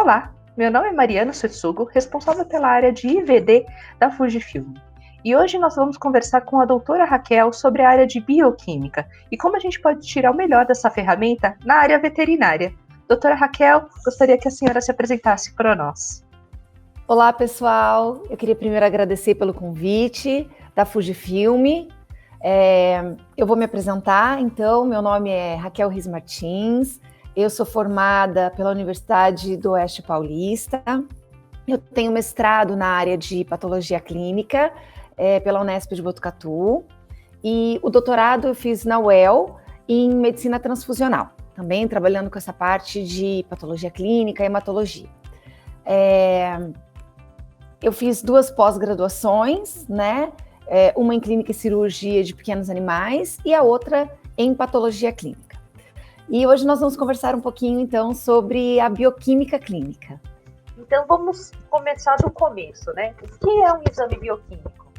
Olá, meu nome é Mariana Setsugo, responsável pela área de IVD da Fujifilm. E hoje nós vamos conversar com a doutora Raquel sobre a área de bioquímica e como a gente pode tirar o melhor dessa ferramenta na área veterinária. Doutora Raquel, gostaria que a senhora se apresentasse para nós. Olá, pessoal. Eu queria primeiro agradecer pelo convite da Fujifilm. Eu vou me apresentar, então. Meu nome é Raquel Riz Martins. Eu sou formada pela Universidade do Oeste Paulista. Eu tenho mestrado na área de patologia clínica pela Unesp de Botucatu. E o doutorado eu fiz na UEL em medicina transfusional, também trabalhando com essa parte de patologia clínica e hematologia. Eu fiz 2 pós-graduações, né? Uma em clínica e cirurgia de pequenos animais e a outra em patologia clínica. E hoje nós vamos conversar um pouquinho, então, sobre a bioquímica clínica. Então vamos começar do começo, né? O que é um exame bioquímico?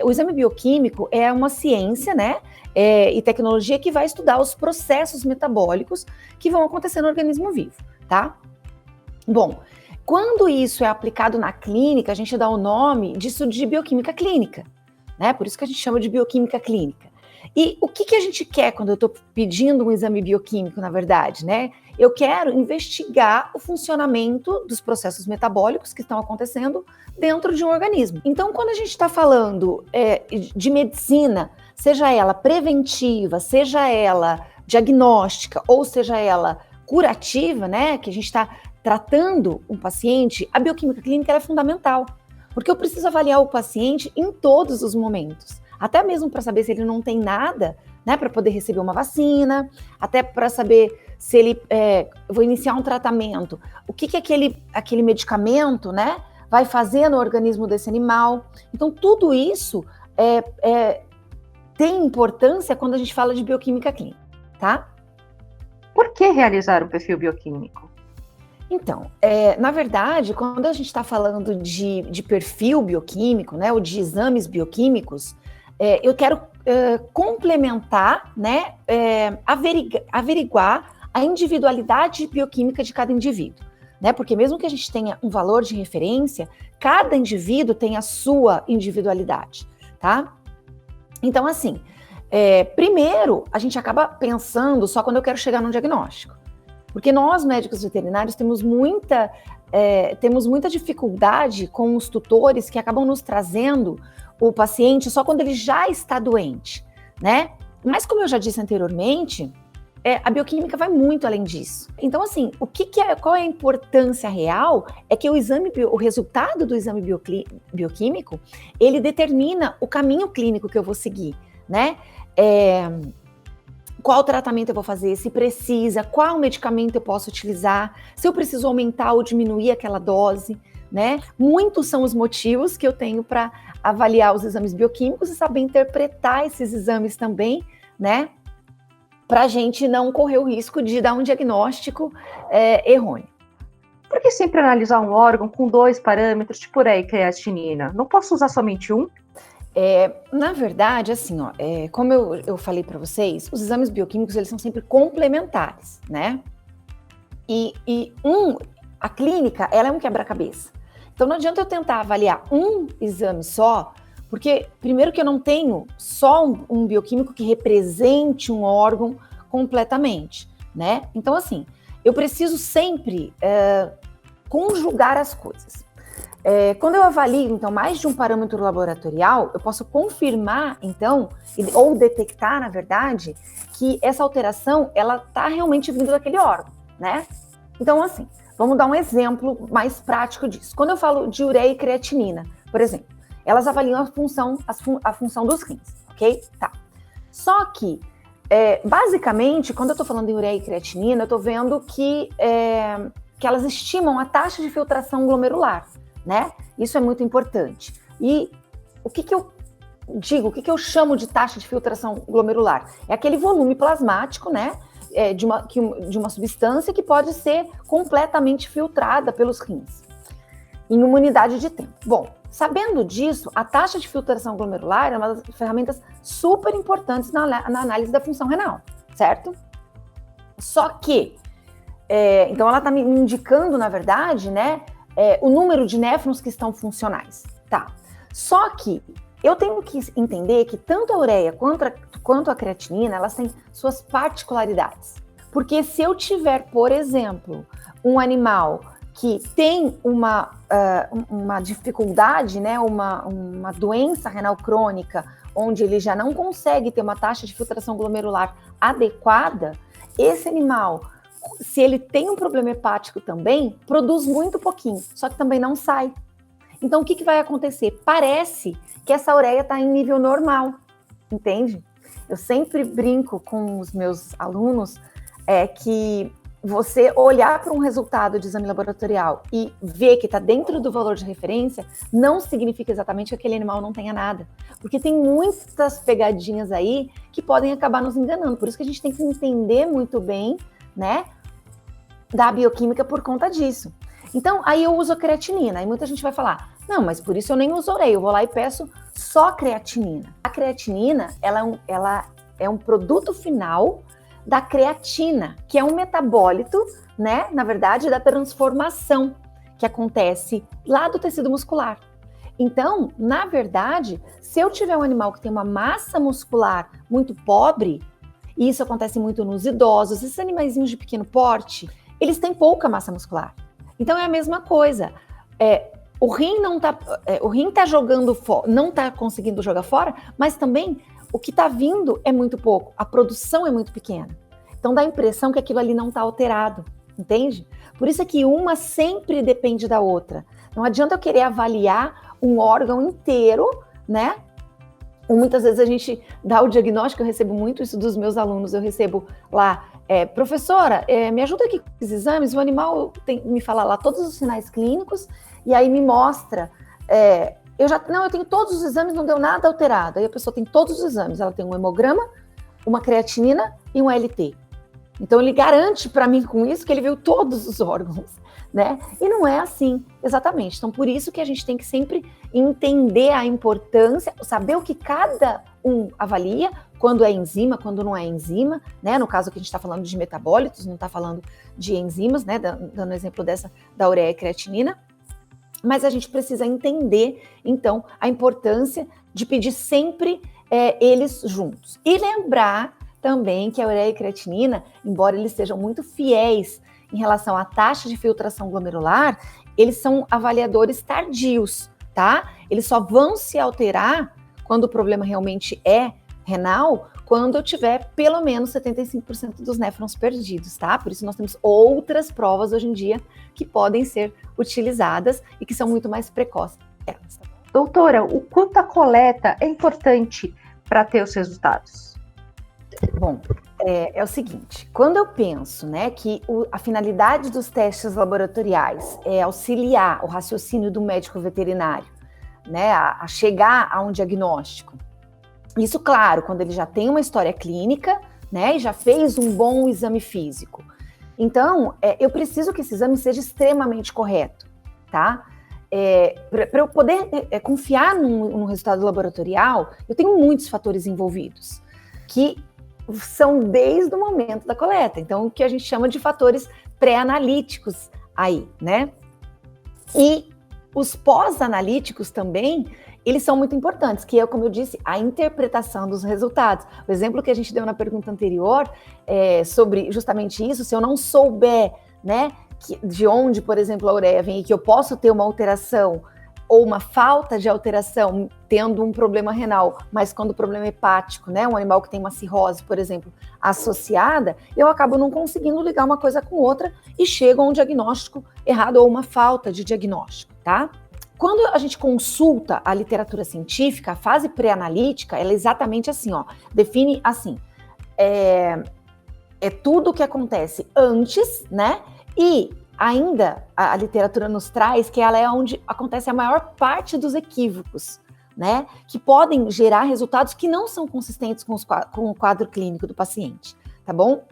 O exame bioquímico é uma ciência, né? E tecnologia que vai estudar os processos metabólicos que vão acontecer no organismo vivo, tá? Bom, quando isso é aplicado na clínica, a gente dá o nome disso de bioquímica clínica, né? Por isso que a gente chama de bioquímica clínica. E o que a gente quer quando eu estou pedindo um exame bioquímico, na verdade, né? Eu quero investigar o funcionamento dos processos metabólicos que estão acontecendo dentro de um organismo. Então, quando a gente está falando de medicina, seja ela preventiva, seja ela diagnóstica ou seja ela curativa, né? Que a gente está tratando um paciente, a bioquímica clínica é fundamental, porque eu preciso avaliar o paciente em todos os momentos. Até mesmo para saber se ele não tem nada, né, para poder receber uma vacina, até para saber se ele vou iniciar um tratamento, o que aquele medicamento, né, vai fazer no organismo desse animal. Então, tudo isso tem importância quando a gente fala de bioquímica clínica, tá? Por que realizar um perfil bioquímico? Então, na verdade, quando a gente está falando de perfil bioquímico, né, ou de exames bioquímicos, eu quero complementar, né, averiguar a individualidade bioquímica de cada indivíduo, né? Porque mesmo que a gente tenha um valor de referência, cada indivíduo tem a sua individualidade, tá? Então, assim, primeiro a gente acaba pensando só quando eu quero chegar num diagnóstico, porque nós médicos veterinários temos muita dificuldade com os tutores que acabam nos trazendo o paciente só quando ele já está doente, né? Mas como eu já disse anteriormente, a bioquímica vai muito além disso. Então, assim, qual é a importância real é que o resultado do exame bioquímico, ele determina o caminho clínico que eu vou seguir, né? Qual tratamento eu vou fazer, se precisa, qual medicamento eu posso utilizar, se eu preciso aumentar ou diminuir aquela dose, né? Muitos são os motivos que eu tenho para avaliar os exames bioquímicos e saber interpretar esses exames também, né? Para a gente não correr o risco de dar um diagnóstico errôneo. Por que sempre analisar um órgão com 2 parâmetros, tipo ureia e creatinina? Não posso usar somente um? Na verdade, assim, como eu falei para vocês, os exames bioquímicos eles são sempre complementares, né? A clínica, ela é um quebra-cabeça. Então não adianta eu tentar avaliar um exame só, porque primeiro que eu não tenho só um bioquímico que represente um órgão completamente, né? Então assim, eu preciso sempre conjugar as coisas. Quando eu avalio, então, mais de um parâmetro laboratorial, eu posso confirmar, então, ou detectar, na verdade, que essa alteração, ela está realmente vindo daquele órgão, né? Então, assim, vamos dar um exemplo mais prático disso. Quando eu falo de ureia e creatinina, por exemplo, elas avaliam a função dos rins, ok? Tá. Só que, basicamente, quando eu estou falando em ureia e creatinina, eu estou vendo que elas estimam a taxa de filtração glomerular, né? Isso é muito importante. E o que eu digo, o que eu chamo de taxa de filtração glomerular? É aquele volume plasmático, né? De uma substância que pode ser completamente filtrada pelos rins, em uma unidade de tempo. Bom, sabendo disso, a taxa de filtração glomerular é uma das ferramentas super importantes na análise da função renal, certo? Só que Então ela está me indicando, na verdade, né, o número de néfrons que estão funcionais. Tá. Só que eu tenho que entender que tanto a ureia quanto a creatinina, elas têm suas particularidades. Porque se eu tiver, por exemplo, um animal que tem uma dificuldade, né, uma doença renal crônica, onde ele já não consegue ter uma taxa de filtração glomerular adequada, esse animal, se ele tem um problema hepático também, produz muito pouquinho, só que também não sai. Então, o que vai acontecer? Parece que essa ureia está em nível normal, entende? Eu sempre brinco com os meus alunos que você olhar para um resultado de exame laboratorial e ver que está dentro do valor de referência não significa exatamente que aquele animal não tenha nada. Porque tem muitas pegadinhas aí que podem acabar nos enganando. Por isso que a gente tem que entender muito bem, né, da bioquímica por conta disso. Então, aí eu uso a creatinina. Aí muita gente vai falar, não, mas por isso eu nem uso ureia, eu vou lá e peço só creatinina. A creatinina, ela é um produto final da creatina, que é um metabólito, né, na verdade, da transformação que acontece lá do tecido muscular. Então, na verdade, se eu tiver um animal que tem uma massa muscular muito pobre, e isso acontece muito nos idosos, esses animaizinhos de pequeno porte, eles têm pouca massa muscular. Então é a mesma coisa. O rim tá jogando fora, não está conseguindo jogar fora, mas também o que está vindo é muito pouco, a produção é muito pequena. Então dá a impressão que aquilo ali não está alterado, entende? Por isso é que uma sempre depende da outra. Não adianta eu querer avaliar um órgão inteiro, né? Ou muitas vezes a gente dá o diagnóstico, eu recebo muito isso dos meus alunos, eu recebo lá, professora, me ajuda aqui com esses exames, o animal me fala lá todos os sinais clínicos, e aí me mostra, eu tenho todos os exames, não deu nada alterado. Aí a pessoa tem todos os exames, ela tem um hemograma, uma creatinina e um ALT. Então ele garante para mim com isso que ele viu todos os órgãos, né? E não é assim, exatamente. Então por isso que a gente tem que sempre entender a importância, saber o que cada um avalia, quando é enzima, quando não é enzima, né? No caso que a gente está falando de metabólitos, não está falando de enzimas, né? Dando exemplo da ureia e creatinina. Mas a gente precisa entender, então, a importância de pedir sempre eles juntos. E lembrar também que a ureia e creatinina, embora eles sejam muito fiéis em relação à taxa de filtração glomerular, eles são avaliadores tardios, tá? Eles só vão se alterar quando o problema realmente é renal, quando eu tiver pelo menos 75% dos néfrons perdidos, tá? Por isso nós temos outras provas hoje em dia que podem ser utilizadas e que são muito mais precoces. Doutora, o quanto a coleta é importante para ter os resultados? Bom, é o seguinte, quando eu penso, né, que a finalidade dos testes laboratoriais é auxiliar o raciocínio do médico veterinário, né, a chegar a um diagnóstico, isso, claro, quando ele já tem uma história clínica, né, e já fez um bom exame físico. Então, eu preciso que esse exame seja extremamente correto, tá? Para eu poder confiar num resultado laboratorial, eu tenho muitos fatores envolvidos, que são desde o momento da coleta. Então, o que a gente chama de fatores pré-analíticos aí, né? E os pós-analíticos também, eles são muito importantes, que é, como eu disse, a interpretação dos resultados. O exemplo que a gente deu na pergunta anterior sobre justamente isso, se eu não souber, né, de onde, por exemplo, a ureia vem e que eu posso ter uma alteração ou uma falta de alteração tendo um problema renal, mas quando o problema é hepático, né, um animal que tem uma cirrose, por exemplo, associada, eu acabo não conseguindo ligar uma coisa com outra e chego a um diagnóstico errado ou uma falta de diagnóstico, tá? Quando a gente consulta a literatura científica, a fase pré-analítica, ela é exatamente assim, ó, define assim, é tudo o que acontece antes, né, e ainda a literatura nos traz que ela é onde acontece a maior parte dos equívocos, né? Que podem gerar resultados que não são consistentes com o quadro clínico do paciente, tá bom?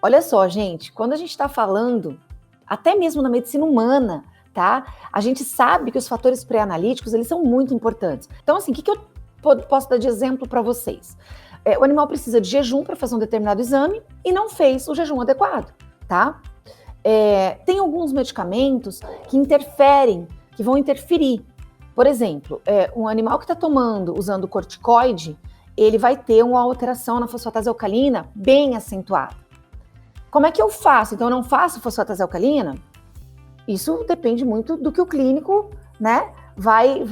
Olha só, gente, quando a gente está falando, até mesmo na medicina humana, tá? A gente sabe que os fatores pré-analíticos, eles são muito importantes. Então, assim, o que eu posso dar de exemplo para vocês? O animal precisa de jejum para fazer um determinado exame e não fez o jejum adequado, tá? Tem alguns medicamentos que interferem, que vão interferir. Por exemplo, um animal que está usando corticoide, ele vai ter uma alteração na fosfatase alcalina bem acentuada. Como é que eu faço? Então, eu não faço fosfatase alcalina? Isso depende muito do que o clínico, né, vai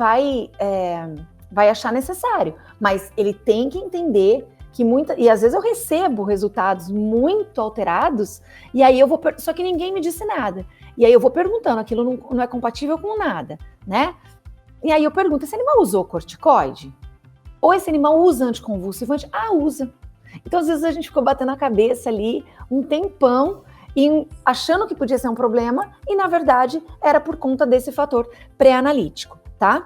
achar necessário. Mas ele tem que entender que e às vezes eu recebo resultados muito alterados, e aí só que ninguém me disse nada. E aí eu vou perguntando, aquilo não é compatível com nada, né? E aí eu pergunto, esse animal usou corticoide? Ou esse animal usa anticonvulsivante? Ah, usa. Então, às vezes, a gente ficou batendo a cabeça ali um tempão, achando que podia ser um problema, e, na verdade, era por conta desse fator pré-analítico, tá?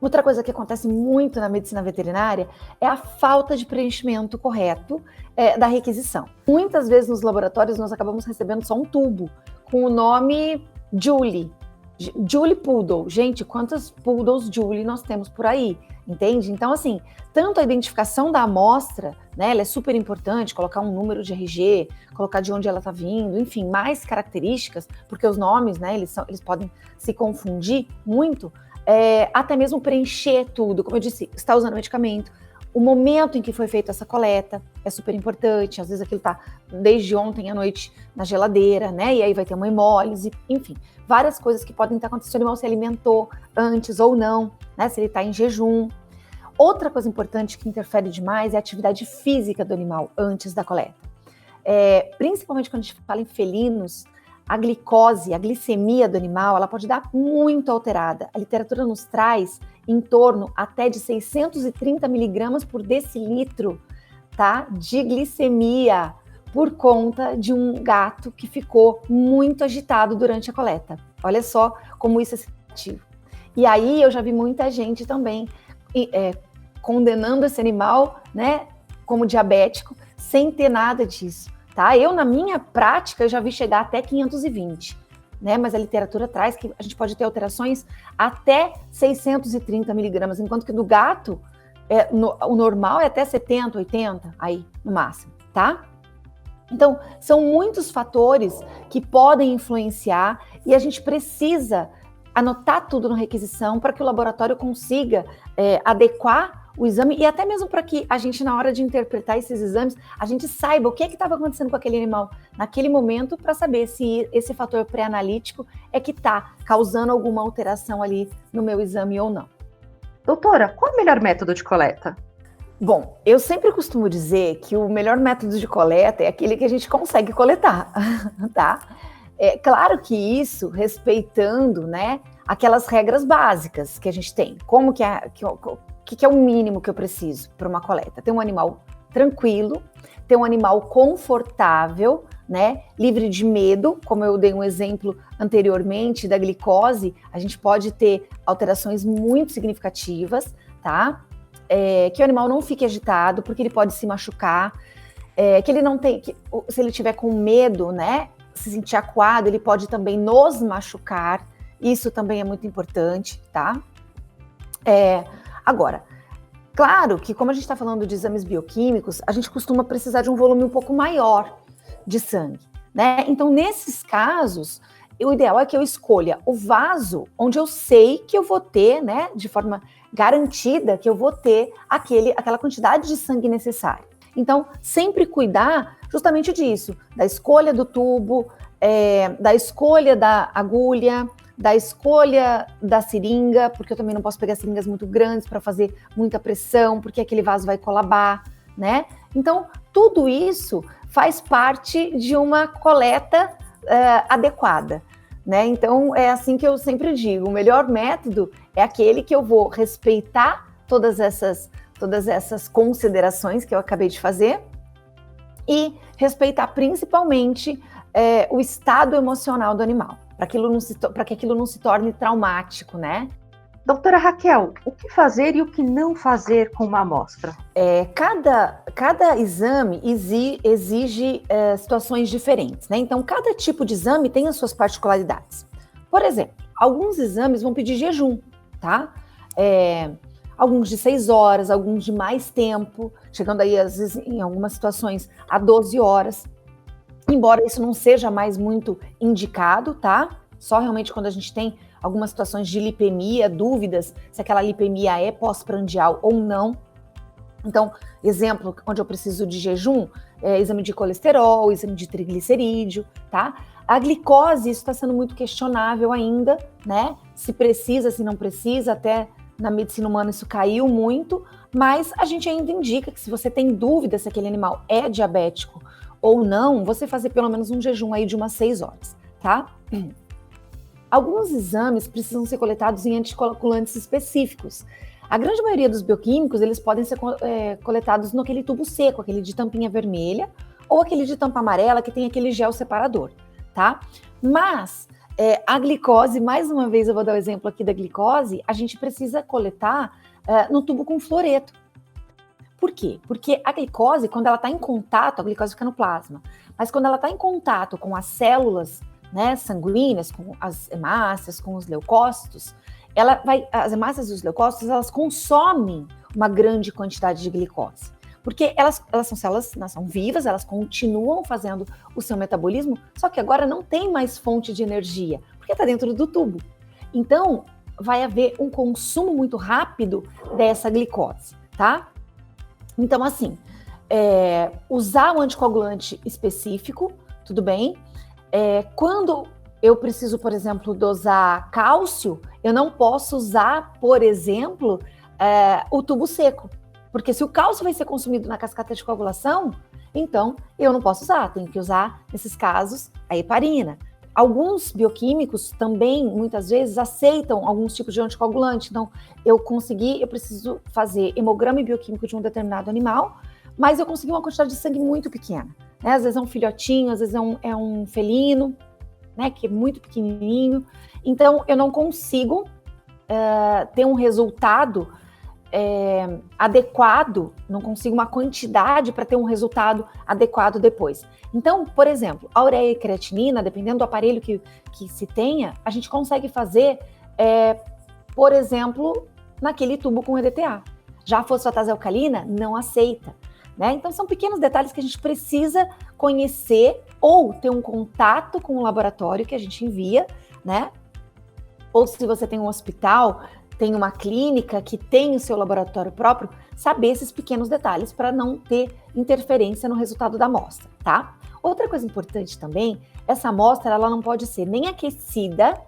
Outra coisa que acontece muito na medicina veterinária é a falta de preenchimento correto da requisição. Muitas vezes, nos laboratórios, nós acabamos recebendo só um tubo com o nome Julie Poodle. Gente, quantas Poodles Julie nós temos por aí? Entende? Então, assim, tanto a identificação da amostra, né, ela é super importante, colocar um número de RG, colocar de onde ela está vindo, enfim, mais características, porque os nomes, né, eles podem se confundir muito, até mesmo preencher tudo, como eu disse, está usando medicamento, o momento em que foi feita essa coleta é super importante, às vezes aquilo está desde ontem à noite na geladeira, né, e aí vai ter uma hemólise, enfim, várias coisas que podem estar acontecendo, se o animal se alimentou antes ou não, né, se ele está em jejum. Outra coisa importante que interfere demais é a atividade física do animal antes da coleta. Principalmente quando a gente fala em felinos, a glicose, a glicemia do animal, ela pode dar muito alterada. A literatura nos traz em torno até de 630 miligramas por decilitro, tá, de glicemia, por conta de um gato que ficou muito agitado durante a coleta. Olha só como isso é sensitivo. E aí eu já vi muita gente também condenando esse animal, né, como diabético, sem ter nada disso, tá? Eu, na minha prática, eu já vi chegar até 520, né? Mas a literatura traz que a gente pode ter alterações até 630 miligramas, enquanto que do gato, o normal é até 70, 80, aí, no máximo, tá? Então, são muitos fatores que podem influenciar e a gente precisa anotar tudo na requisição para que o laboratório consiga adequar o exame e até mesmo para que a gente, na hora de interpretar esses exames, a gente saiba o que estava acontecendo com aquele animal naquele momento para saber se esse fator pré-analítico é que está causando alguma alteração ali no meu exame ou não. Doutora, qual é o melhor método de coleta? Bom, eu sempre costumo dizer que o melhor método de coleta é aquele que a gente consegue coletar, tá? É claro que isso respeitando, né, aquelas regras básicas que a gente tem. Como que é o mínimo que eu preciso para uma coleta? Ter um animal tranquilo, ter um animal confortável, né, livre de medo, como eu dei um exemplo anteriormente da glicose, a gente pode ter alterações muito significativas, tá? Que o animal não fique agitado, porque ele pode se machucar, que ele não tem, se ele tiver com medo, né, se sentir acuado, ele pode também nos machucar, isso também é muito importante, tá? Agora, claro que como a gente está falando de exames bioquímicos, a gente costuma precisar de um volume um pouco maior de sangue, né? Então, nesses casos, o ideal é que eu escolha o vaso onde eu sei que eu vou ter, né, de forma garantida, que eu vou ter aquela quantidade de sangue necessária. Então, sempre cuidar justamente disso, da escolha do tubo, da escolha da agulha, da escolha da seringa, porque eu também não posso pegar seringas muito grandes para fazer muita pressão, porque aquele vaso vai colabar, né? Então, tudo isso faz parte de uma coleta adequada, né? Então, é assim que eu sempre digo, o melhor método é aquele que eu vou respeitar todas essas considerações que eu acabei de fazer e respeitar principalmente o estado emocional do animal, para que aquilo não se torne traumático, né? Doutora Raquel, o que fazer e o que não fazer com uma amostra? Cada exame exige situações diferentes, né? Então, cada tipo de exame tem as suas particularidades. Por exemplo, alguns exames vão pedir jejum, tá? Alguns de 6 horas, alguns de mais tempo, chegando aí, às vezes, em algumas situações, a 12 horas. embora isso não seja mais muito indicado, tá? Só realmente quando a gente tem algumas situações de lipemia, dúvidas se aquela lipemia é pós-prandial ou não. Então, exemplo, onde eu preciso de jejum, exame de colesterol, exame de triglicerídeo, tá? A glicose, isso está sendo muito questionável ainda, né? Se precisa, se não precisa, até na medicina humana isso caiu muito, mas a gente ainda indica que se você tem dúvida se aquele animal é diabético ou não, você fazer pelo menos um jejum aí de umas 6 horas, tá? Alguns exames precisam ser coletados em anticoagulantes específicos. A grande maioria dos bioquímicos, eles podem ser coletados naquele tubo seco, aquele de tampinha vermelha, ou aquele de tampa amarela, que tem aquele gel separador, tá? Mas a glicose, mais uma vez eu vou dar o exemplo aqui da glicose, a gente precisa coletar no tubo com fluoreto. Por quê? Porque a glicose, quando ela está em contato, a glicose fica no plasma, mas quando ela está em contato com as células, né, sanguíneas, com as hemácias, com os leucócitos, as hemácias e os leucócitos, elas consomem uma grande quantidade de glicose, porque elas são células, são vivas, elas continuam fazendo o seu metabolismo, só que agora não tem mais fonte de energia, porque está dentro do tubo. Então, vai haver um consumo muito rápido dessa glicose, tá? Então, assim, usar um anticoagulante específico, tudo bem? Quando eu preciso, por exemplo, dosar cálcio, eu não posso usar, por exemplo, o tubo seco. Porque se o cálcio vai ser consumido na cascata de coagulação, então eu não posso usar, tenho que usar, nesses casos, a heparina. Alguns bioquímicos também, muitas vezes, aceitam alguns tipos de anticoagulante. Então, eu preciso fazer hemograma bioquímico de um determinado animal, mas eu consegui uma quantidade de sangue muito pequena. Né? Às vezes é um filhotinho, às vezes é um felino, né, que é muito pequenininho. Então, eu não consigo ter um resultado adequado, não consigo uma quantidade para ter um resultado adequado depois. Então, por exemplo, a ureia e creatinina, dependendo do aparelho que se tenha, a gente consegue fazer, por exemplo, naquele tubo com EDTA. Já a fosfatase alcalina não aceita. Né? Então, são pequenos detalhes que a gente precisa conhecer ou ter um contato com o laboratório que a gente envia, né? Ou se você tem um hospital, tem uma clínica que tem o seu laboratório próprio, saber esses pequenos detalhes para não ter interferência no resultado da amostra, tá? Outra coisa importante também, essa amostra ela não pode ser nem aquecida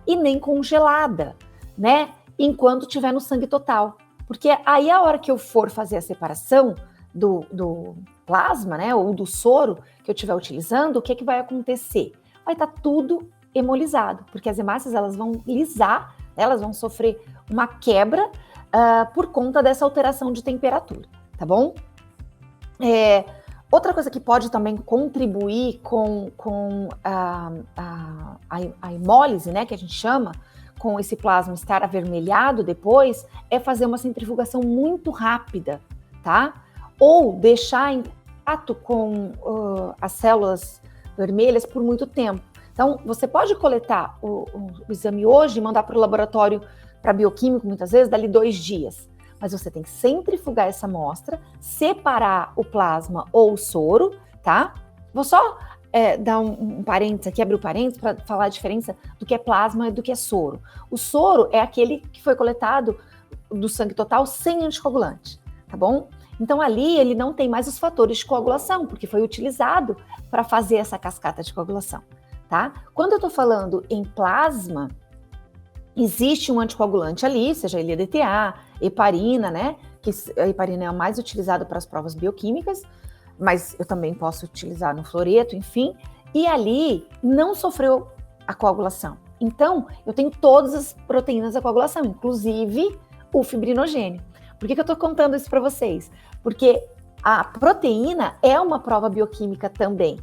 e nem congelada, né? Enquanto estiver no sangue total. Porque aí a hora que eu for fazer a separação do plasma, né, ou do soro que eu estiver utilizando, o que vai acontecer? Vai estar tudo hemolizado, porque as hemácias elas vão lisar, elas vão sofrer uma quebra por conta dessa alteração de temperatura, tá bom? Outra coisa que pode também contribuir com a hemólise, né, que a gente chama, com esse plasma estar avermelhado depois, é fazer uma centrifugação muito rápida, tá? Ou deixar em contato com as células vermelhas por muito tempo. Então, você pode coletar o exame hoje e mandar para o laboratório, para bioquímico, muitas vezes, dali 2 dias. Mas você tem que centrifugar essa amostra, separar o plasma ou o soro, tá? Vou só dar um parênteses aqui, abrir o parênteses para falar a diferença do que é plasma e do que é soro. O soro é aquele que foi coletado do sangue total sem anticoagulante, tá bom? Então, ali ele não tem mais os fatores de coagulação, porque foi utilizado para fazer essa cascata de coagulação, tá? Quando eu estou falando em plasma, existe um anticoagulante ali, seja ele EDTA, heparina, né? Que a heparina é a mais utilizada para as provas bioquímicas, mas eu também posso utilizar no fluoreto, enfim. E ali não sofreu a coagulação. Então, eu tenho todas as proteínas da coagulação, inclusive o fibrinogênio. Por que eu estou contando isso para vocês? Porque a proteína é uma prova bioquímica também.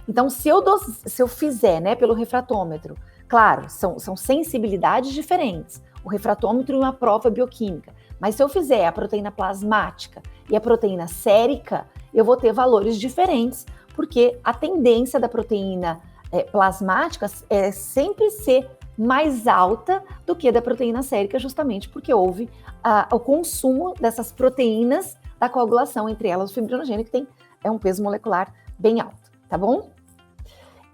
Então, se eu fizer, né, pelo refratômetro, claro, são sensibilidades diferentes, o refratômetro e uma prova bioquímica, mas se eu fizer a proteína plasmática e a proteína sérica, eu vou ter valores diferentes, porque a tendência da proteína plasmática é sempre ser mais alta do que a da proteína sérica, justamente porque houve o consumo dessas proteínas da coagulação, entre elas o fibrinogênio, que tem um peso molecular bem alto, tá bom?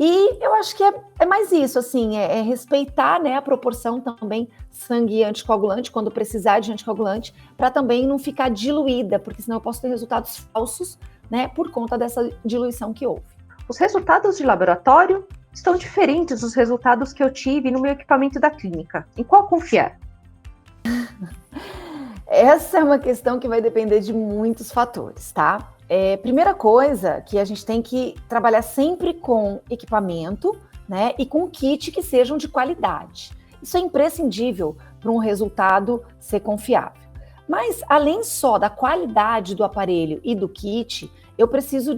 E eu acho que é mais isso, assim, é respeitar, né, a proporção também sangue anticoagulante, quando precisar de anticoagulante, para também não ficar diluída, porque senão eu posso ter resultados falsos, né, por conta dessa diluição que houve. Os resultados de laboratório estão diferentes dos resultados que eu tive no meu equipamento da clínica. Em qual confiar? Essa é uma questão que vai depender de muitos fatores, tá? Primeira coisa que a gente tem que trabalhar sempre com equipamento, né, e com kit que sejam de qualidade. Isso é imprescindível para um resultado ser confiável. Mas, além só da qualidade do aparelho e do kit, eu preciso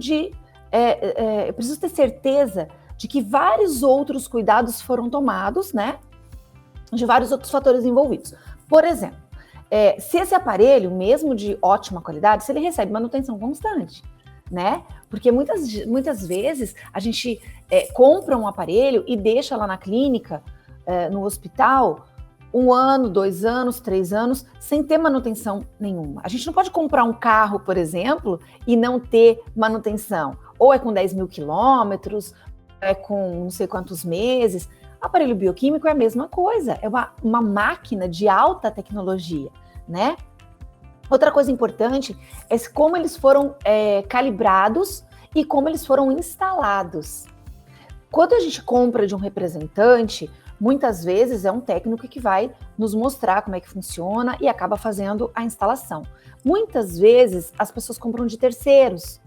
eu preciso ter certeza de que vários outros cuidados foram tomados, né, de vários outros fatores envolvidos. Por exemplo, se esse aparelho, mesmo de ótima qualidade, se ele recebe manutenção constante, né? Porque muitas vezes a gente compra um aparelho e deixa lá na clínica, no hospital, 1 ano, 2 anos, 3 anos, sem ter manutenção nenhuma. A gente não pode comprar um carro, por exemplo, e não ter manutenção. Ou é com 10 mil quilômetros, é com não sei quantos meses. Aparelho bioquímico é a mesma coisa, é uma máquina de alta tecnologia, né? Outra coisa importante é como eles foram calibrados e como eles foram instalados. Quando a gente compra de um representante, muitas vezes é um técnico que vai nos mostrar como é que funciona e acaba fazendo a instalação. Muitas vezes as pessoas compram de terceiros.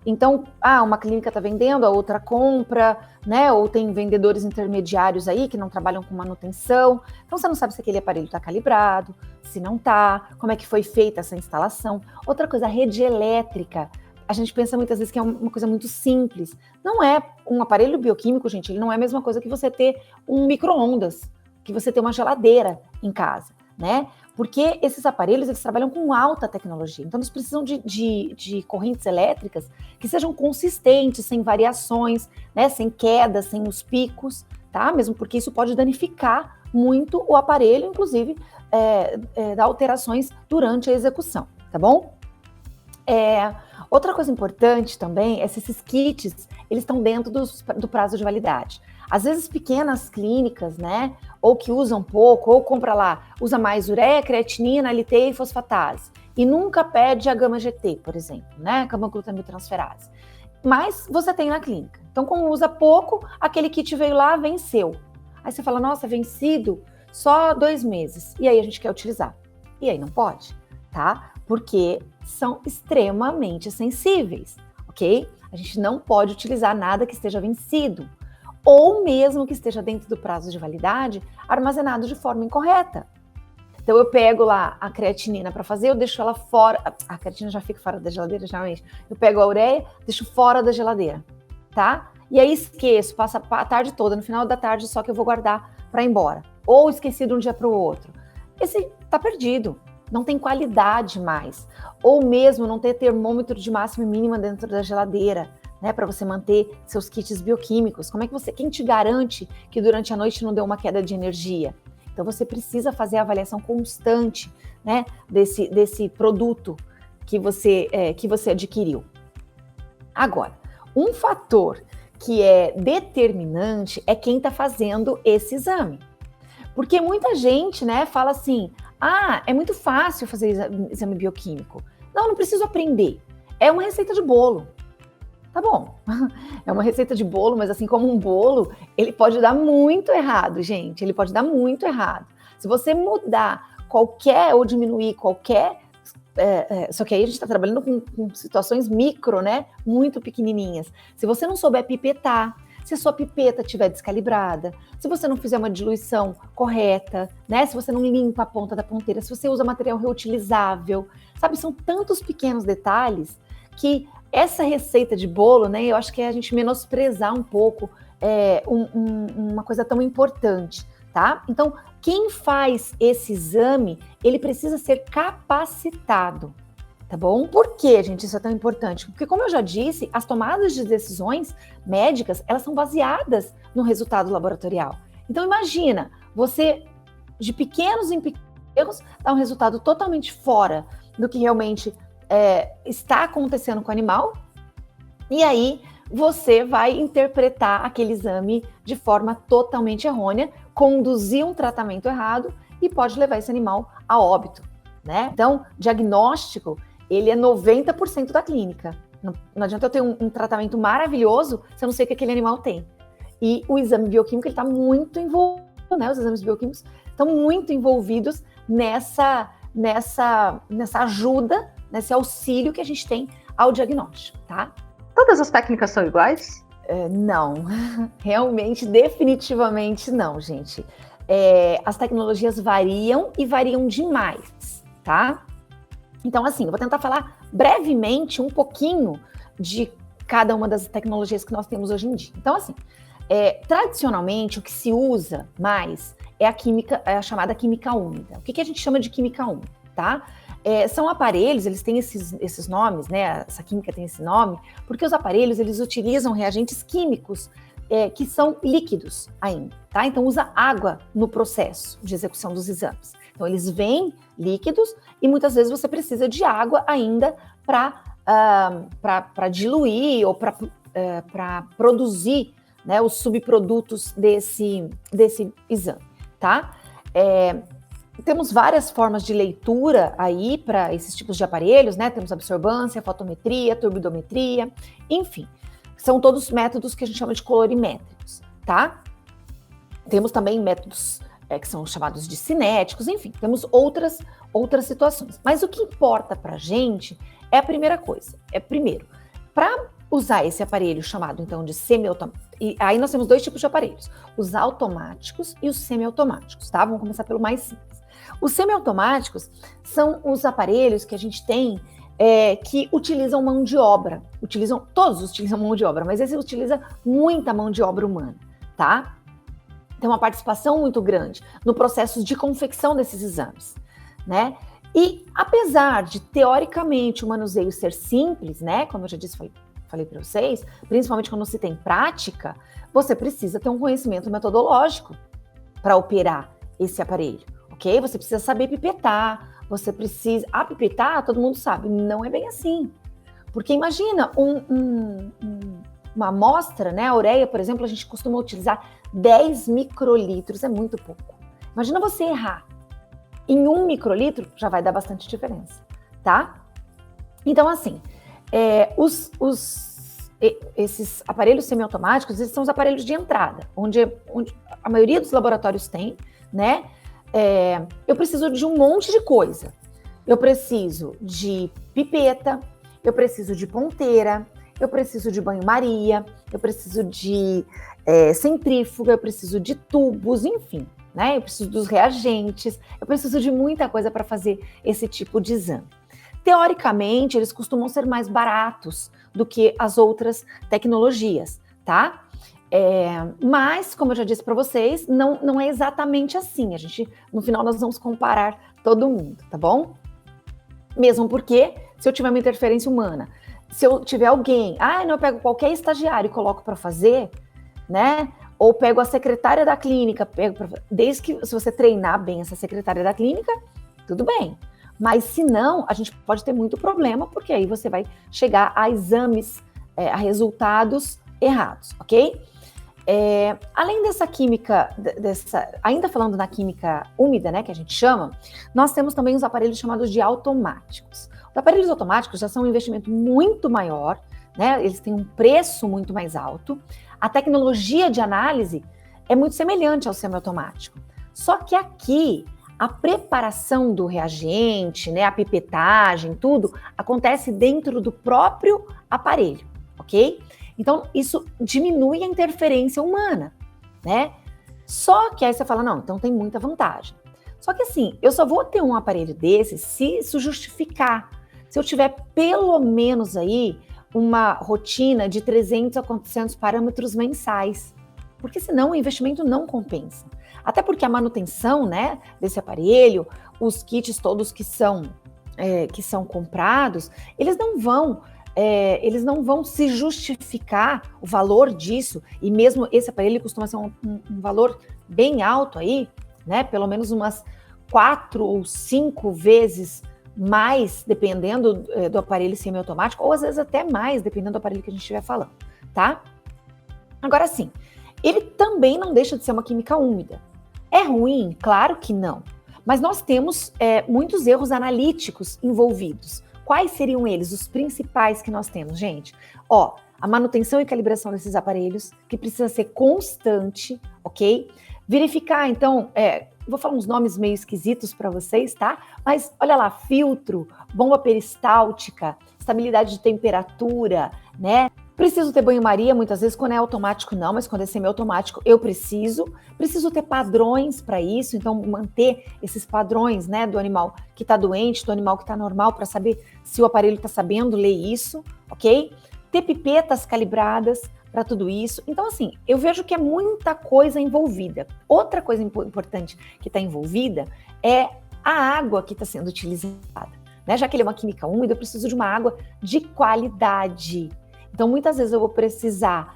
Então, uma clínica está vendendo, a outra compra, né? Ou tem vendedores intermediários aí que não trabalham com manutenção. Então, você não sabe se aquele aparelho está calibrado, se não está, como é que foi feita essa instalação. Outra coisa, a rede elétrica. A gente pensa muitas vezes que é uma coisa muito simples. Não é um aparelho bioquímico, gente, ele não é a mesma coisa que você ter um micro-ondas, que você ter uma geladeira em casa, né? Porque esses aparelhos, eles trabalham com alta tecnologia. Então, eles precisam de correntes elétricas que sejam consistentes, sem variações, né? Sem quedas, sem os picos, tá? Mesmo porque isso pode danificar muito o aparelho, inclusive dar alterações durante a execução, tá bom? Outra coisa importante também é se esses kits, eles estão dentro do prazo de validade. Às vezes pequenas clínicas, né, ou que usam pouco, ou compra lá, usa mais ureia, creatinina, LT e fosfatase, e nunca pede a gama-GT, por exemplo, né, gama-glutamiltransferase. Mas você tem na clínica. Então, como usa pouco, aquele kit veio lá, venceu. Aí você fala, nossa, vencido só 2 meses. E aí a gente quer utilizar. E aí não pode, tá? Porque são extremamente sensíveis, ok? A gente não pode utilizar nada que esteja vencido, ou mesmo que esteja dentro do prazo de validade, armazenado de forma incorreta. Então eu pego lá a creatinina para fazer, eu deixo ela fora, a creatina já fica fora da geladeira, geralmente. Eu pego a ureia, deixo fora da geladeira, tá? E aí esqueço, passa a tarde toda, no final da tarde só que eu vou guardar para ir embora. Ou esqueci de um dia para o outro. Esse tá perdido. Não tem qualidade mais, ou mesmo não ter termômetro de máxima e mínima dentro da geladeira, né, para você manter seus kits bioquímicos. Quem te garante que durante a noite não deu uma queda de energia? Então você precisa fazer a avaliação constante, né, desse produto que você adquiriu. Agora, um fator que é determinante é quem está fazendo esse exame. Porque muita gente, né, fala assim, é muito fácil fazer exame bioquímico. Não preciso aprender. É uma receita de bolo. Tá bom, é uma receita de bolo, mas assim como um bolo, ele pode dar muito errado, gente. Ele pode dar muito errado. Se você mudar qualquer ou diminuir qualquer... só que aí a gente está trabalhando com situações micro, né? Muito pequenininhas. Se você não souber pipetar, se a sua pipeta estiver descalibrada, se você não fizer uma diluição correta, né? Se você não limpa a ponta da ponteira, se você usa material reutilizável, sabe? São tantos pequenos detalhes que essa receita de bolo, né? Eu acho que é a gente menosprezar um pouco uma coisa tão importante, tá? Então, quem faz esse exame, ele precisa ser capacitado. Tá bom? Por que, gente, isso é tão importante? Porque, como eu já disse, as tomadas de decisões médicas, elas são baseadas no resultado laboratorial. Então, imagina, você, de pequenos em pequenos, dá um resultado totalmente fora do que realmente está acontecendo com o animal, e aí você vai interpretar aquele exame de forma totalmente errônea, conduzir um tratamento errado e pode levar esse animal a óbito, né? Então, diagnóstico, ele é 90% da clínica. Não adianta eu ter um tratamento maravilhoso se eu não sei o que aquele animal tem. E o exame bioquímico, ele está muito envolvido, né? Os exames bioquímicos estão muito envolvidos nessa ajuda, nesse auxílio que a gente tem ao diagnóstico, tá? Todas as técnicas são iguais? Não, realmente, definitivamente não, gente. As tecnologias variam e variam demais, tá? Então, assim, eu vou tentar falar brevemente um pouquinho de cada uma das tecnologias que nós temos hoje em dia. Então, assim, tradicionalmente, o que se usa mais é a chamada química úmida. O que a gente chama de química úmida, tá? São aparelhos, eles têm esses nomes, né? Essa química tem esse nome, porque os aparelhos, eles utilizam reagentes químicos que são líquidos ainda, tá? Então, usa água no processo de execução dos exames. Então, eles vêm líquidos e muitas vezes você precisa de água ainda para diluir ou para produzir, né, os subprodutos desse exame, tá? Temos várias formas de leitura aí para esses tipos de aparelhos, né? Temos absorbância, fotometria, turbidometria, enfim. São todos métodos que a gente chama de colorimétricos, tá? Temos também métodos que são chamados de cinéticos, enfim, temos outras situações. Mas o que importa para a gente é a primeira coisa. Primeiro, para usar esse aparelho chamado, então, de semiautomático, e aí nós temos dois tipos de aparelhos, os automáticos e os semiautomáticos, tá? Vamos começar pelo mais simples. Os semiautomáticos são os aparelhos que a gente tem que utilizam mão de obra. Todos utilizam mão de obra, mas esse utiliza muita mão de obra humana, tá? Tem uma participação muito grande no processo de confecção desses exames, né? E apesar de, teoricamente, o manuseio ser simples, né? Como eu já disse, falei para vocês, principalmente quando se tem prática, você precisa ter um conhecimento metodológico para operar esse aparelho, ok? Você precisa saber pipetar, você precisa... pipetar, todo mundo sabe, não é bem assim. Porque imagina uma amostra, né? A ureia, por exemplo, a gente costuma utilizar 10 microlitros, é muito pouco. Imagina você errar. Em 1 microlitro, já vai dar bastante diferença, tá? Então, assim, esses aparelhos semiautomáticos, esses são os aparelhos de entrada, onde a maioria dos laboratórios tem, né? Eu preciso de um monte de coisa. Eu preciso de pipeta, eu preciso de ponteira, eu preciso de banho-maria, eu preciso de centrífuga, eu preciso de tubos, enfim, né? Eu preciso dos reagentes, eu preciso de muita coisa para fazer esse tipo de exame. Teoricamente, eles costumam ser mais baratos do que as outras tecnologias, tá? Mas, como eu já disse para vocês, não é exatamente assim. No final, nós vamos comparar todo mundo, tá bom? Mesmo porque, se eu tiver uma interferência humana, se eu tiver alguém, eu pego qualquer estagiário e coloco para fazer, né? Ou pego a secretária da clínica, desde que, se você treinar bem essa secretária da clínica, tudo bem. Mas se não, a gente pode ter muito problema, porque aí você vai chegar a exames, a resultados errados, ok? Além dessa química, ainda falando na química úmida, né, que a gente chama, nós temos também os aparelhos chamados de automáticos. Os aparelhos automáticos já são um investimento muito maior, né? Eles têm um preço muito mais alto. A tecnologia de análise é muito semelhante ao semiautomático. Só que aqui, a preparação do reagente, né, a pipetagem, tudo, acontece dentro do próprio aparelho, ok? Então, isso diminui a interferência humana, né? Só que aí você fala, não, então tem muita vantagem. Só que assim, eu só vou ter um aparelho desse se isso justificar. Se eu tiver pelo menos aí uma rotina de 300 a 400 parâmetros mensais, porque senão o investimento não compensa. Até porque a manutenção, né, desse aparelho, os kits todos que são comprados, eles não vão se justificar o valor disso, e mesmo esse aparelho costuma ser um valor bem alto aí, né, pelo menos umas 4 ou 5 vezes mais, dependendo do aparelho semiautomático, ou às vezes até mais, dependendo do aparelho que a gente estiver falando, tá? Agora sim, ele também não deixa de ser uma química úmida. É ruim? Claro que não. Mas nós temos muitos erros analíticos envolvidos. Quais seriam eles, os principais que nós temos, gente? Ó, a manutenção e calibração desses aparelhos, que precisa ser constante, ok? Verificar, então, vou falar uns nomes meio esquisitos para vocês, tá? Mas olha lá, filtro, bomba peristáltica, estabilidade de temperatura, né? Preciso ter banho-maria, muitas vezes quando é automático não, mas quando é semiautomático eu preciso ter padrões para isso, então manter esses padrões, né, do animal que está doente, do animal que está normal, para saber se o aparelho está sabendo ler isso, ok? Ter pipetas calibradas para tudo isso. Então, assim, eu vejo que é muita coisa envolvida. Outra coisa importante que está envolvida é a água que está sendo utilizada, né? Já que ele é uma química úmida, eu preciso de uma água de qualidade. Então, muitas vezes eu vou precisar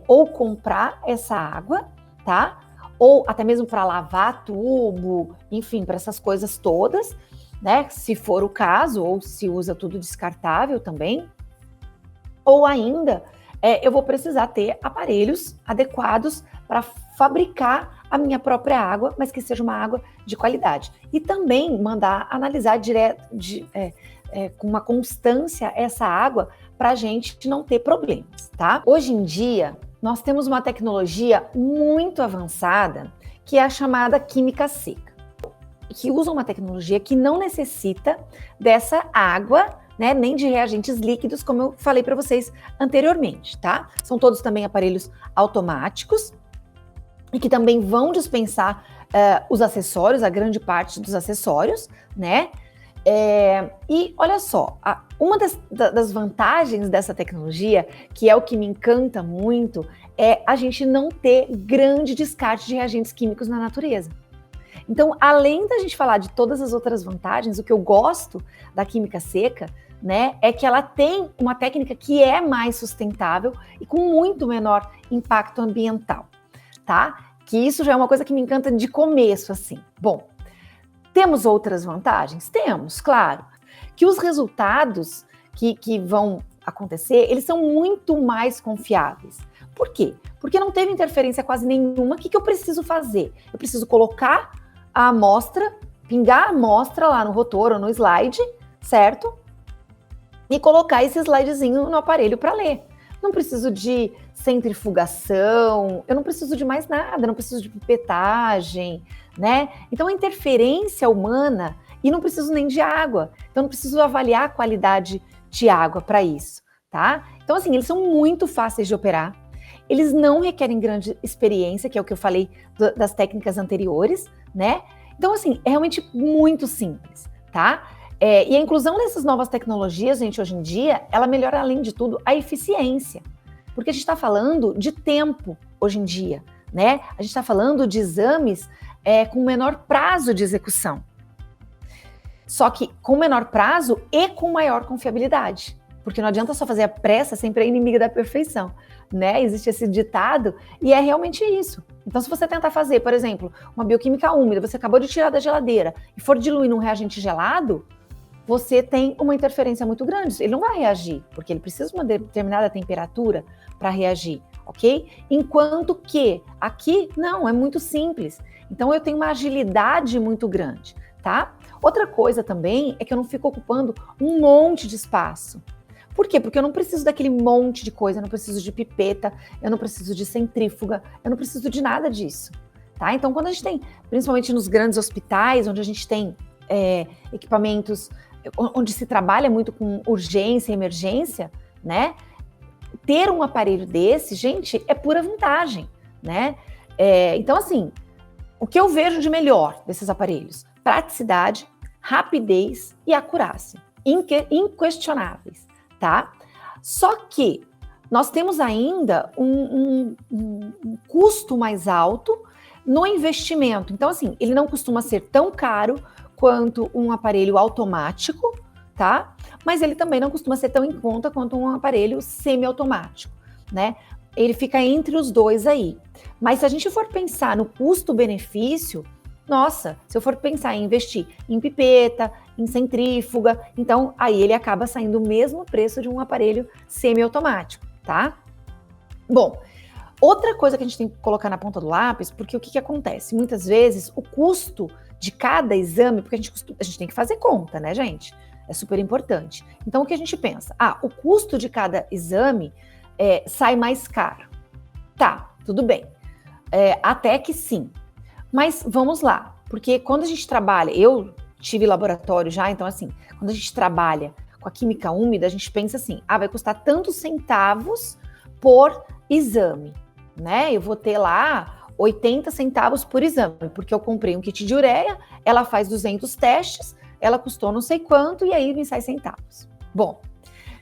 ou comprar essa água, tá? Ou até mesmo para lavar tubo, enfim, para essas coisas todas, né? Se for o caso, ou se usa tudo descartável também. Ou ainda, eu vou precisar ter aparelhos adequados para fabricar a minha própria água, mas que seja uma água de qualidade. E também mandar analisar com uma constância essa água para a gente não ter problemas, tá? Hoje em dia, nós temos uma tecnologia muito avançada, que é a chamada química seca, que usa uma tecnologia que não necessita dessa água, né, nem de reagentes líquidos, como eu falei para vocês anteriormente, tá? São todos também aparelhos automáticos e que também vão dispensar os acessórios, a grande parte dos acessórios, né? E olha só, uma das vantagens dessa tecnologia, que é o que me encanta muito, é a gente não ter grande descarte de reagentes químicos na natureza. Então, além da gente falar de todas as outras vantagens, o que eu gosto da química seca, né, é que ela tem uma técnica que é mais sustentável e com muito menor impacto ambiental, tá? Que isso já é uma coisa que me encanta de começo, assim. Bom, temos outras vantagens? Temos, claro. Que os resultados que vão acontecer, eles são muito mais confiáveis. Por quê? Porque não teve interferência quase nenhuma. O que eu preciso fazer? Eu preciso colocar a amostra, pingar a amostra lá no rotor ou no slide, certo? E colocar esse slidezinho no aparelho para ler. Não preciso de centrifugação, eu não preciso de mais nada, não preciso de pipetagem, né? Então a interferência humana, e não preciso nem de água, então não preciso avaliar a qualidade de água para isso, tá? Então assim, eles são muito fáceis de operar, eles não requerem grande experiência, que é o que eu falei das técnicas anteriores, né? Então assim, é realmente muito simples, tá? E a inclusão dessas novas tecnologias, gente, hoje em dia, ela melhora, além de tudo, a eficiência. Porque a gente está falando de tempo, hoje em dia, né? A gente está falando de exames com menor prazo de execução. Só que com menor prazo e com maior confiabilidade. Porque não adianta só fazer a pressa, sempre é inimiga da perfeição, né? Existe esse ditado e é realmente isso. Então, se você tentar fazer, por exemplo, uma bioquímica úmida, você acabou de tirar da geladeira e for diluir num reagente gelado, você tem uma interferência muito grande. Ele não vai reagir, porque ele precisa de uma determinada temperatura para reagir, ok? Enquanto que aqui, não, é muito simples. Então, eu tenho uma agilidade muito grande, tá? Outra coisa também é que eu não fico ocupando um monte de espaço. Por quê? Porque eu não preciso daquele monte de coisa, eu não preciso de pipeta, eu não preciso de centrífuga, eu não preciso de nada disso, tá? Então, quando a gente tem, principalmente nos grandes hospitais, onde a gente tem equipamentos, onde se trabalha muito com urgência e emergência, né? Ter um aparelho desse, gente, é pura vantagem, né? Então, assim, o que eu vejo de melhor desses aparelhos? Praticidade, rapidez e acurácia. Inquestionáveis, tá? Só que nós temos ainda um custo mais alto no investimento. Então, assim, ele não costuma ser tão caro quanto um aparelho automático, tá? Mas ele também não costuma ser tão em conta quanto um aparelho semiautomático, né? Ele fica entre os dois aí. Mas se a gente for pensar no custo-benefício, nossa, se eu for pensar em investir em pipeta, em centrífuga, então aí ele acaba saindo o mesmo preço de um aparelho semiautomático, tá? Bom, outra coisa que a gente tem que colocar na ponta do lápis, porque o que acontece? Muitas vezes o custo de cada exame, porque a gente tem que fazer conta, né, gente? É super importante. Então, o que a gente pensa? O custo de cada exame sai mais caro. Tá, tudo bem. Até que sim. Mas vamos lá, porque quando a gente trabalha, eu tive laboratório já, então assim, quando a gente trabalha com a química úmida, a gente pensa assim, vai custar tantos centavos por exame, né? Eu vou ter lá 80 centavos por exame, porque eu comprei um kit de ureia, ela faz 200 testes, ela custou não sei quanto e aí me sai centavos. Bom,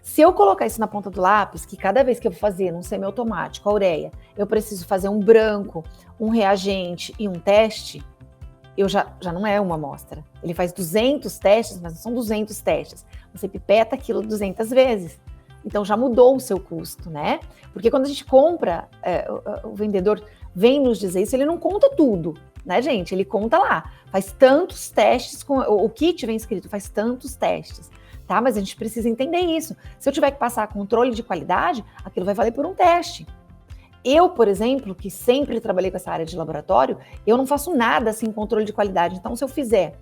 se eu colocar isso na ponta do lápis, que cada vez que eu vou fazer num semiautomático a ureia, eu preciso fazer um branco, um reagente e um teste, eu já não é uma amostra. Ele faz 200 testes, mas não são 200 testes. Você pipeta aquilo 200 vezes. Então já mudou o seu custo, né? Porque quando a gente compra, o vendedor vem nos dizer isso, ele não conta tudo, né, gente? Ele conta lá, faz tantos testes, o kit vem escrito, faz tantos testes, tá? Mas a gente precisa entender isso. Se eu tiver que passar controle de qualidade, aquilo vai valer por um teste. Eu, por exemplo, que sempre trabalhei com essa área de laboratório, eu não faço nada sem controle de qualidade. Então, se eu fizer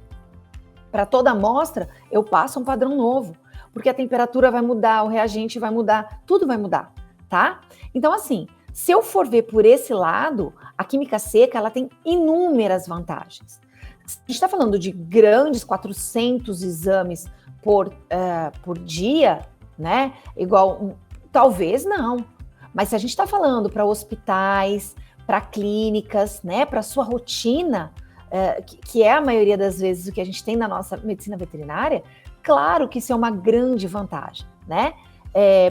para toda amostra, eu passo um padrão novo, porque a temperatura vai mudar, o reagente vai mudar, tudo vai mudar, tá? Então, assim, se eu for ver por esse lado, a química seca, ela tem inúmeras vantagens. A gente está falando de grandes 400 exames por dia, né? Talvez não. Mas se a gente está falando para hospitais, para clínicas, né, para sua rotina, que é a maioria das vezes o que a gente tem na nossa medicina veterinária, claro que isso é uma grande vantagem, né?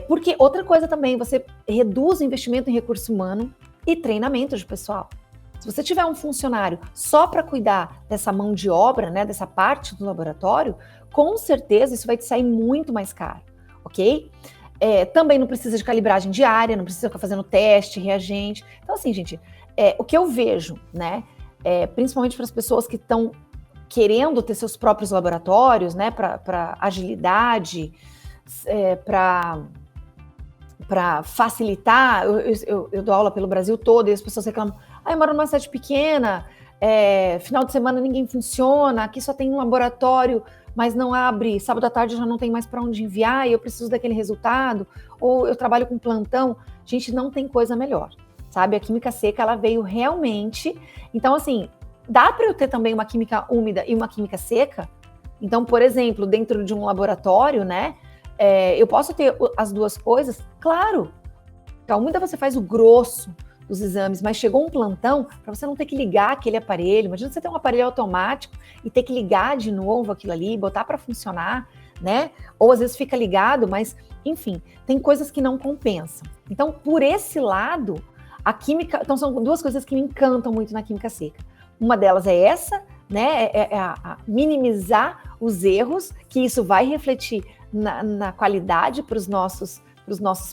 Porque outra coisa também, você reduz o investimento em recurso humano e treinamento de pessoal. Se você tiver um funcionário só para cuidar dessa mão de obra, né, dessa parte do laboratório, com certeza isso vai te sair muito mais caro, ok? Também não precisa de calibragem diária, não precisa ficar fazendo teste, reagente. Então, assim, gente, o que eu vejo, né, principalmente para as pessoas que estão querendo ter seus próprios laboratórios, né, para agilidade, para facilitar, eu dou aula pelo Brasil todo e as pessoas reclamam, eu moro numa cidade pequena, final de semana ninguém funciona, aqui só tem um laboratório, mas não abre, sábado à tarde eu já não tenho mais para onde enviar e eu preciso daquele resultado, ou eu trabalho com plantão. Gente, não tem coisa melhor, sabe? A química seca, ela veio realmente... Então, assim, dá para eu ter também uma química úmida e uma química seca? Então, por exemplo, dentro de um laboratório, né, eu posso ter as duas coisas? Claro! A úmida você faz o grosso dos exames, mas chegou um plantão para você não ter que ligar aquele aparelho. Imagina você ter um aparelho automático e ter que ligar de novo aquilo ali, botar para funcionar, né? Ou às vezes fica ligado, mas enfim, tem coisas que não compensam. Então, por esse lado, a química... Então, são duas coisas que me encantam muito na química seca. Uma delas é essa, né? A minimizar os erros, que isso vai refletir na qualidade para os nossos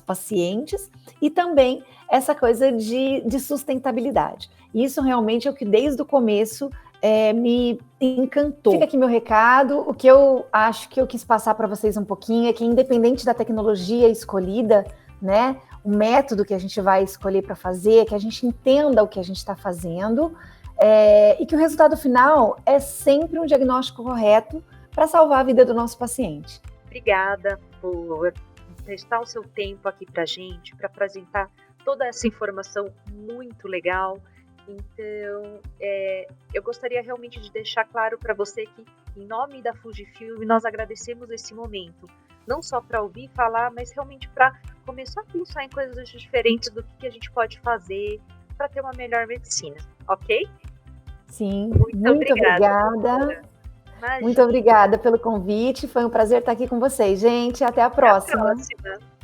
pacientes, e também essa coisa de sustentabilidade. Isso realmente é o que desde o começo me encantou. Fica aqui meu recado, o que eu acho que eu quis passar para vocês um pouquinho é que independente da tecnologia escolhida, né, o método que a gente vai escolher para fazer, que a gente entenda o que a gente está fazendo, e que o resultado final é sempre um diagnóstico correto para salvar a vida do nosso paciente. Obrigada por prestar o seu tempo aqui para a gente, para apresentar toda essa informação muito legal. Então, eu gostaria realmente de deixar claro para você que, em nome da Fujifilm, nós agradecemos esse momento, não só para ouvir falar, mas realmente para começar a pensar em coisas diferentes do que a gente pode fazer para ter uma melhor medicina, ok? Sim, muito obrigada. Muito obrigada pelo convite, foi um prazer estar aqui com vocês, gente. Até a próxima. Até a próxima.